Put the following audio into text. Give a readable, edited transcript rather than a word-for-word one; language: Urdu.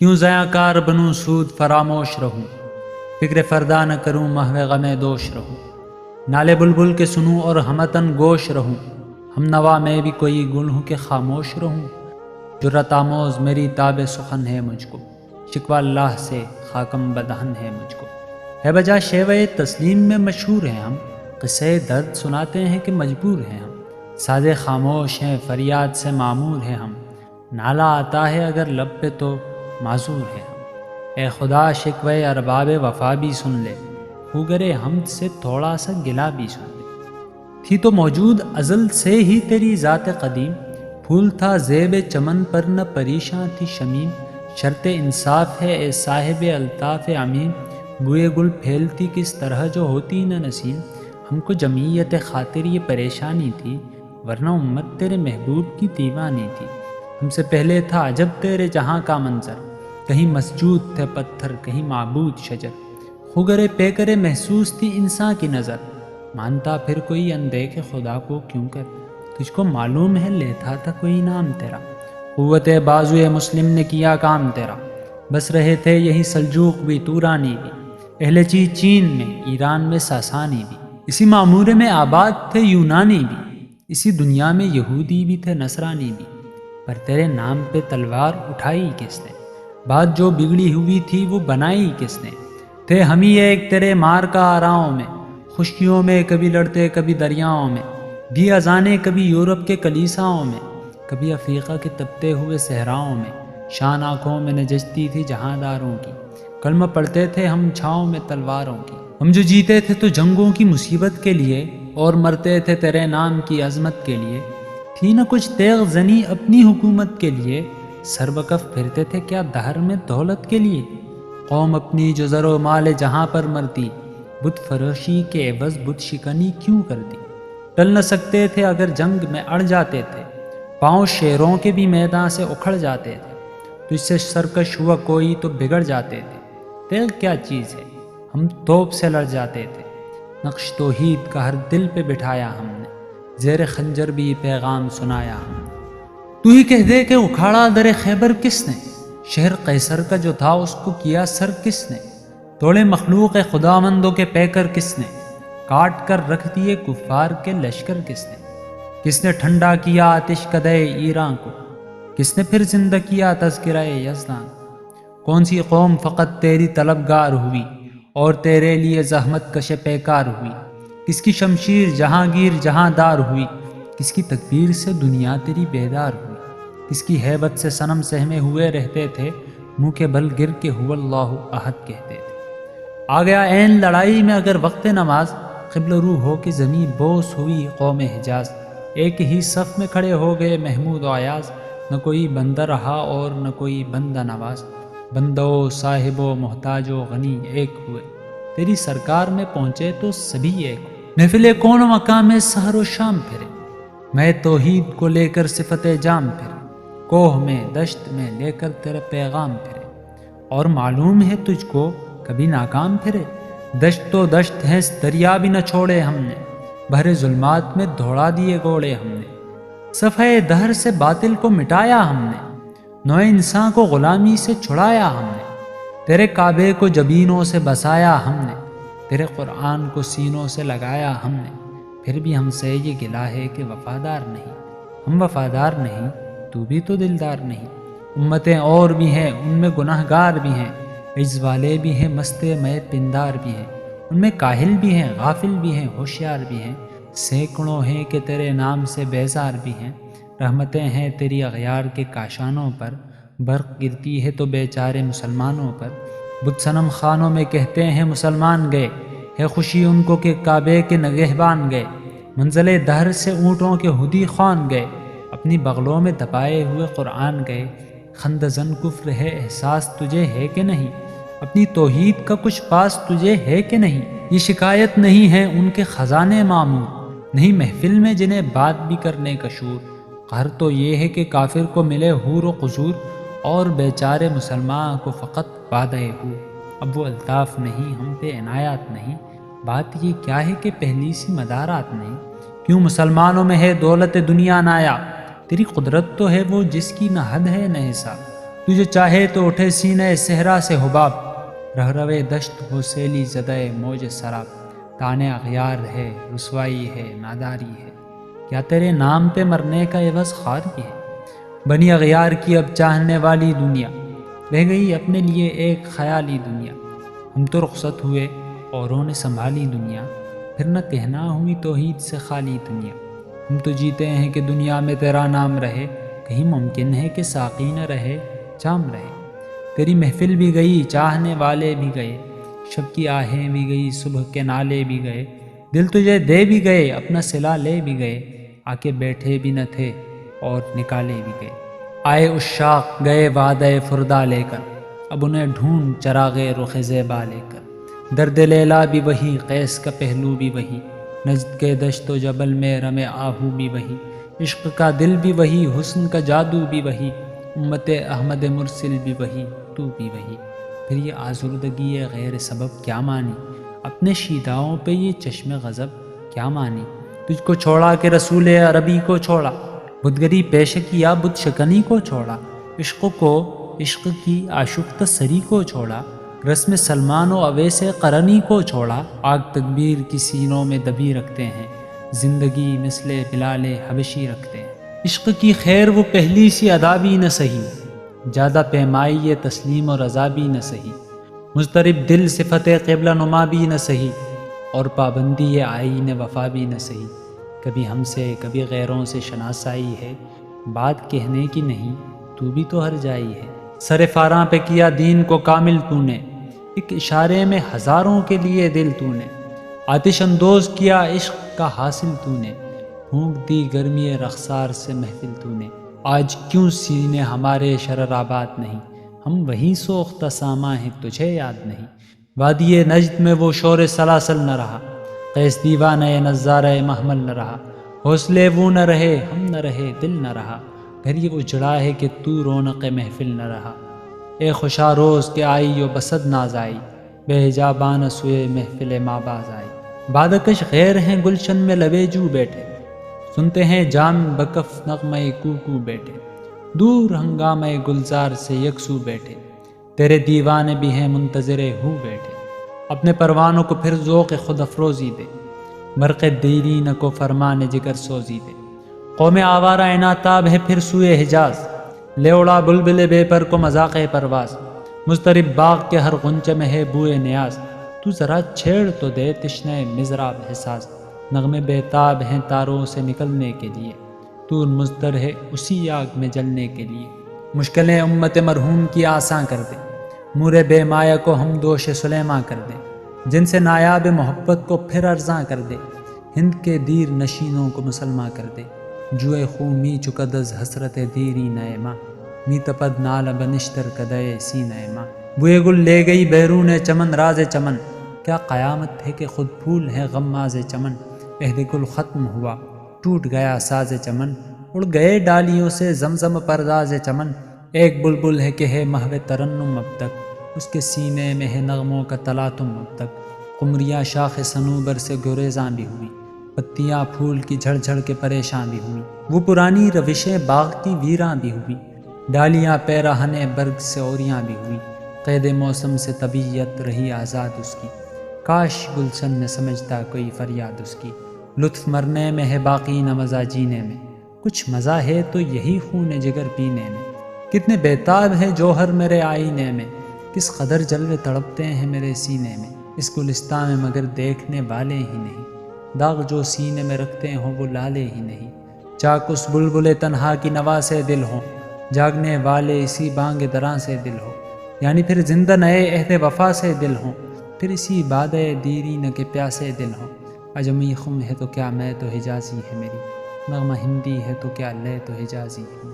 کیوں ضیاء کار بنوں سود فراموش رہوں، فکر فردا نہ کروں محو غم دوش رہوں، نالے بلبل کے سنوں اور ہمتن گوش رہوں، ہم نوا میں بھی کوئی گل ہوں کہ خاموش رہوں، جرت آموز میری تاب سخن ہے مجھ کو، شکوہ اللہ سے خاکم بدہن ہے مجھ کو، ہے بجا شیوہ تسلیم میں مشہور ہیں ہم، قصے درد سناتے ہیں کہ مجبور ہیں ہم، ساز خاموش ہیں فریاد سے معمور ہیں ہم، نالہ آتا ہے اگر لب پہ تو معذور ہیں ہم، اے خدا شکوہ ارباب وفا بھی سن لے، خوگر حمد سے تھوڑا سا گلہ بھی سن لے، تھی تو موجود ازل سے ہی تیری ذات قدیم، پھول تھا زیب چمن پر نہ پریشاں تھی شمیم، شرط انصاف ہے اے صاحب الطاف عمیم، بوئے گل پھیلتی کس طرح جو ہوتی نہ نسیم، ہم کو جمعیت خاطر یہ پریشانی تھی، ورنہ امت تیرے محبوب کی دیوانی تھی، ہم سے پہلے تھا عجب تیرے جہاں کا منظر، کہیں مسجود تھے پتھر کہیں معبود شجر، خوگر پیکر محسوس تھی انسان کی نظر، مانتا پھر کوئی اندیکھ خدا کو کیوں کر، تجھ کو معلوم ہے لیتا تھا کوئی نام تیرا، قوت بازوئے مسلم نے کیا کام تیرا، بس رہے تھے یہی سلجوق بھی تورانی بھی، اہل چین میں ایران میں ساسانی بھی، اسی معمورے میں آباد تھے یونانی بھی، اسی دنیا میں یہودی بھی تھے نصرانی بھی، پر تیرے نام پہ تلوار اٹھائی کس نے، بات جو بگڑی ہوئی تھی وہ بنائی کس نے، تھے ہم ہی ایک تیرے مار کا آراؤں میں، خشکیوں میں کبھی لڑتے کبھی دریاؤں میں، بھی اذانے کبھی یورپ کے کلیساؤں میں، کبھی افریقہ کے تپتے ہوئے صحراؤں میں، شان آنکھوں میں نجستی تھی جہاں داروں کی، کلمہ پڑھتے تھے ہم چھاؤں میں تلواروں کی، ہم جو جیتے تھے تو جنگوں کی مصیبت کے لیے، اور مرتے تھے تیرے نام کی عظمت کے لیے، تھی نہ کچھ تیغ زنی اپنی حکومت کے لیے، سر بکف پھرتے تھے کیا دہر میں دولت کے لیے، قوم اپنی جو زر و مال جہاں پر مرتی، بت فروشی کے عوض بت شکنی کیوں کرتی، ٹل نہ سکتے تھے اگر جنگ میں اڑ جاتے تھے، پاؤں شیروں کے بھی میدان سے اکھڑ جاتے تھے، تجھ سے سرکش ہوا کوئی تو بگڑ جاتے تھے، تیغ کیا چیز ہے ہم توپ سے لڑ جاتے تھے، نقش توحید کا ہر دل پہ بٹھایا ہم نے، زیر خنجر بھی پیغام سنایا ہم نے، تو ہی کہہ دے کہ اکھاڑا در خیبر کس نے، شہر قیصر کا جو تھا اس کو کیا سر کس نے، توڑے مخلوق خداوندوں کے پیکر کس نے، کاٹ کر رکھ دیے کفار کے لشکر کس نے ٹھنڈا کیا آتش کدے ایران کو، کس نے پھر زندہ کیا تذکرہ یزدان، کون سی قوم فقط تیری طلبگار ہوئی اور تیرے لیے زحمت کش پیکار ہوئی، کس کی شمشیر جہانگیر جہاں دار ہوئی، کس کی تکبیر سے دنیا تیری بیدار ہوئی، کس کی ہیبت سے صنم سہمے ہوئے رہتے تھے، منہ کے بل گر کے هو اللہ احد کہتے تھے، آ گیا عین لڑائی میں اگر وقت نماز، قبل رو ہو کے زمیں بوس ہوئی قوم حجاز، ایک ہی صف میں کھڑے ہو گئے محمود و ایاز، نہ کوئی بندہ رہا اور نہ کوئی بندہ نواز، بندو صاحب و محتاج و غنی ایک ہوئے، تیری سرکار میں پہنچے تو سبھی ایک ہوئے، محفل کون مقام میں سحر و شام پھرے، میں توحید کو لے کر صفت جام پھرے، کوہ میں دشت میں لے کر تیرا پیغام پھرے، اور معلوم ہے تجھ کو کبھی ناکام پھرے، دشت تو دشت ہے دریا بھی نہ چھوڑے ہم نے، بھرے ظلمات میں دوڑا دیے گوڑے ہم نے، صفحہ دہر سے باطل کو مٹایا ہم نے، نوع انسان کو غلامی سے چھڑایا ہم نے، تیرے کعبے کو جبینوں سے بسایا ہم نے، تیرے قرآن کو سینوں سے لگایا ہم نے، پھر بھی ہم سے یہ گلہ ہے کہ وفادار نہیں، ہم وفادار نہیں تو بھی تو دلدار نہیں، امتیں اور بھی ہیں ان میں گناہگار بھی ہیں، عجز والے بھی ہیں مست میں پندار بھی ہیں، ان میں کاہل بھی ہیں غافل بھی ہیں ہوشیار بھی ہیں، سینکڑوں ہیں کہ تیرے نام سے بیزار بھی ہیں، رحمتیں ہیں تیری اغیار کے کاشانوں پر، برق گرتی ہے تو بیچارے مسلمانوں پر، بت صنم خانوں میں کہتے ہیں مسلمان گئے، ہے خوشی ان کو کہ کعبے کے نگہبان گئے، منزل دہر سے اونٹوں کے ہدی خوان گئے، اپنی بغلوں میں دبائے ہوئے قرآن گئے، خندزن کفر ہے احساس تجھے ہے کہ نہیں، اپنی توحید کا کچھ پاس تجھے ہے کہ نہیں، یہ شکایت نہیں ہے ان کے خزانے معمور، نہیں محفل میں جنہیں بات بھی کرنے کا شور، قہر تو یہ ہے کہ کافر کو ملے حور و قصور، اور بیچارے مسلمان کو فقط وعدہ ہو، اب وہ الطاف نہیں ہم پہ عنایات نہیں، بات یہ کیا ہے کہ پہلی سی مدارات نہیں، کیوں مسلمانوں میں ہے دولت دنیا نایا، تیری قدرت تو ہے وہ جس کی نہ حد ہے نہ حساب، تجھے چاہے تو اٹھے سینہ صحرا سے حباب، رہ روے دشت ہو سیلی زدہ موج سراب، تانے اغیار ہے، رسوائی ہے، ناداری ہے، کیا تیرے نام پہ مرنے کا عوض خاری ہے؟ بنی اغیار کی اب چاہنے والی دنیا، رہ گئی اپنے لیے ایک خیالی دنیا۔ ہم تو رخصت ہوئے اوروں نے سنبھالی دنیا، پھر نہ کہنا ہوئی توحید سے خالی دنیا۔ ہم تو جیتے ہیں کہ دنیا میں تیرا نام رہے، کہیں ممکن ہے کہ ساقی نہ رہے، جام رہے۔ تیری محفل بھی گئی، چاہنے والے بھی گئے، شب کی آہیں بھی گئی، صبح کے نالے بھی گئے، دل تجھے دے بھی گئے، اپنا صلہ لے بھی گئے، آ کے بیٹھے بھی نہ تھے اور نکالے بھی گئے۔ آئے عشاق گئے وعدہ فردا لے کر، اب انہیں ڈھونڈ چراغ رخ زیبا لے کر۔ درد لیلا بھی وہی، قیس کا پہلو بھی وہی، نجد کے دشت و جبل میں رمے آہو بھی وہی، عشق کا دل بھی وہی، حسن کا جادو بھی وہی، امت احمد مرسل بھی وہی، تو بھی وہی۔ پھر یہ آزردگی غیر سبب کیا مانی، اپنے شیداؤں پہ یہ چشم غضب کیا مانی؟ تجھ کو چھوڑا کہ رسول عربی کو چھوڑا، بدگری پیش کیا بت شکنی کو چھوڑا، عشق کو، عشق کی آشفتہ سری کو چھوڑا، رسم سلمان و اویس قرنی کو چھوڑا۔ آگ تکبیر کی سینوں میں دبی رکھتے ہیں، زندگی مثل بلال حبشی رکھتے ہیں۔ عشق کی خیر وہ پہلی سی ادا بھی نہ سہی، زیادہ پیمائی یہ تسلیم و رضا بھی نہ سہی، مضطرب دل صفت قبلہ نما بھی نہ سہی، اور پابندی یہ آئین وفا بھی نہ سہی۔ کبھی ہم سے کبھی غیروں سے شناسائی ہے، بات کہنے کی نہیں تو بھی تو ہر جائی ہے۔ سر فاراں پہ کیا دین کو کامل تو نے، ایک اشارے میں ہزاروں کے لیے دل تو نے، آتش اندوز کیا عشق کا حاصل تو نے، پھونک دی گرمی رخسار سے محفل تو نے۔ آج کیوں سینے ہمارے شرر آباد نہیں، ہم وہیں سوختہ ساماں ہیں تجھے یاد نہیں۔ وادی نجد میں وہ شور سلاسل نہ رہا، قیس دیوانہ نظارہ محمل نہ رہا، حوصلے وہ نہ رہے، ہم نہ رہے، دل نہ رہا، گھر یہ اجڑا ہے کہ تو رونق محفل نہ رہا۔ اے خوشا روز کے آئی و بسد ناز آئی، بے حجابان سوئے محفل ماں باز آئی۔ بادکش غیر ہیں گلشن میں لبے جو بیٹھے، سنتے ہیں جام بکف نغمہ کوکو بیٹھے، دور ہنگامہ گلزار سے یکسو بیٹھے، تیرے دیوانے بھی ہیں منتظر ہو بیٹھے۔ اپنے پروانوں کو پھر ذوق خود افروزی دے، برق دیرینہ کو فرمان جگر سوزی دے۔ قوم آوارہ اناتاب ہے پھر سوئے حجاز، لے اڑا بلبل بے پر کو مذاق پرواز، مضطرب باغ کے ہر غنچے میں ہے بوئے نیاز، تو ذرا چھیڑ تو دے تشنہ مضراب حساس، نغمے بیتاب ہیں تاروں سے نکلنے کے لیے، تو مضطر ہے اسی آگ میں جلنے کے لیے۔ مشکلیں امت مرحوم کی آساں کر دے، مور بے مایہ کو ہم دوش سلیماں کر دے، جن سے نایاب محبت کو پھر ارزاں کر دے، ہند کے دیر نشینوں کو مسلماں کر دے۔ جوئے خوں می چکد از حسرت دیری نئے ماں، می تپد نال بنشتر کدے سی نئے ماں۔ بوئے گل لے گئی بیرون چمن راز چمن، کیا قیامت ہے کہ خود پھول ہے غماز چمن۔ عہد گل ختم ہوا، ٹوٹ گیا ساز چمن، اڑ گئے ڈالیوں سے زمزم پرداز چمن۔ ایک بلبل ہے کہ ہے محو ترنم اب تک، اس کے سینے میں ہے نغموں کا تلاطم اب تک۔ قمریاں شاخ صنوبر سے گریزاں بھی ہوئی، پتیاں پھول کی جھڑ جھڑ کے پریشاں بھی ہوئی، وہ پرانی روشیں باغ کی ویراں بھی ہوئی، ڈالیاں پیراہن برگ سے اوریاں بھی ہوئی، قید موسم سے طبیعت رہی آزاد اس کی، کاش گلشن میں سمجھتا کوئی فریاد اس کی۔ لطف مرنے میں ہے باقی نہ مزہ جینے میں، کچھ مزہ ہے تو یہی خون جگر پینے میں۔ کتنے بیتاب ہے جوہر میرے آئینے میں، کس قدر جلوے تڑپتے ہیں میرے سینے میں، اس گلستان میں مگر دیکھنے والے ہی نہیں، داغ جو سینے میں رکھتے ہوں وہ لالے ہی نہیں۔ چاک اس بلبل تنہا کی نوا سے دل ہوں، جاگنے والے اسی بانگ دراں سے دل ہو، یعنی پھر زندہ نئے عہد وفا سے دل ہوں، پھر اسی بادے دیرینہ کے پیاسے دل ہوں۔ عجمی خم ہے تو کیا میں تو حجازی ہے میری، نغمہ ہندی ہے تو کیا لے تو حجازی ہے۔